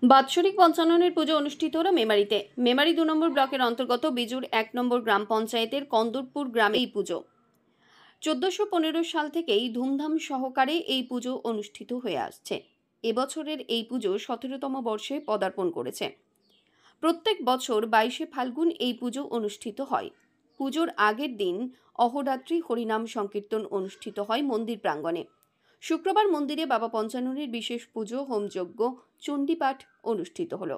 বাৎসরিক পঞ্চাননের পুজো অনুষ্ঠিত হলো মেমারিতে। মেমারি ২ নম্বর ব্লকের অন্তর্গত বিজুর ১ নম্বর গ্রাম পঞ্চায়েতের কন্দরপুর গ্রামে এই পুজো ১৪১৫ সাল থেকেই ধুমধাম সহকারে এই পুজো অনুষ্ঠিত হয়ে আসছে। এবছরের এই পুজো ১৭তম বর্ষে পদার্পণ করেছে। প্রত্যেক বছর ২২শে ফাল্গুন এই পুজো অনুষ্ঠিত হয়। পুজোর আগের দিন অহোরাত্রি হরিনাম সংকীর্তন অনুষ্ঠিত হয় মন্দির প্রাঙ্গণে। শুক্রবার মন্দিরে বাবা পঞ্চাননের বিশেষ পুজো, হোমযজ্ঞ, চণ্ডীপাঠ অনুষ্ঠিত হলো।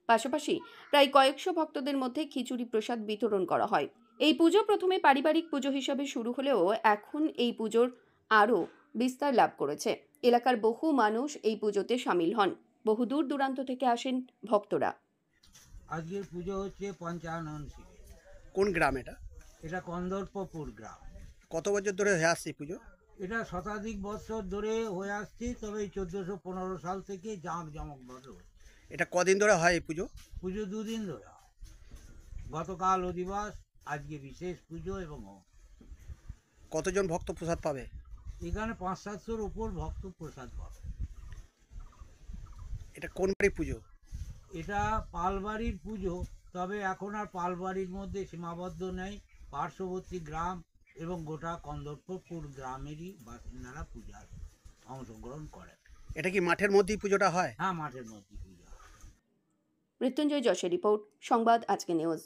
পাশাপাশি প্রায় কয়েকশো ভক্তদের মধ্যে খিচুড়ি প্রসাদ বিতরণ করা হয়। এই পুজো প্রথমে পারিবারিক পুজো হিসাবে শুরু হলেও এখন এই পুজোর আরও বিস্তার লাভ করেছে। এলাকার বহু মানুষ এই পুজোতে সামিল হন। বহু দূর দূরান্ত থেকে আসেন ভক্তরা। আজকের পুজো হচ্ছে পঞ্চানন শিবের। কোন গ্রাম এটা? এটা কন্দর্পপুর গ্রাম। কত বছর ধরে হয়ে আসছে এই পুজো? এটা শতাধিক বছর ধরে হয়ে আসছে, তবে এই ১৪১৫ সাল থেকে জাঁকজমকভাবে হচ্ছে। এটা কদিন ধরে হয় এই পুজো? পুজো ২ দিন ধরে হয়। গতকাল অধিবাস, আজকে বিশেষ পুজো এবং হোম। কতজন ভক্ত প্রসাদ পাবে? এখানে ৫-৭০০-র উপর ভক্ত প্রসাদ পাবে। এটা কোন বাড়ির পুজো? এটা পালবাড়ির পুজো, তবে এখন আর পালবাড়ির মধ্যে সীমাবদ্ধ নেই। পার্শ্ববর্তী গ্রাম এবং গোটা কন্দর্পপুর গ্রামেরই বাসিন্দারা পূজায় অংশগ্রহণ করেন। এটা কি মাঠের মধ্যেই পুজোটা হয়? হ্যাঁ, মাঠের মধ্যে পূজা। মৃত্যুঞ্জয় যশের রিপোর্ট, সংবাদ আজকে নিউজ।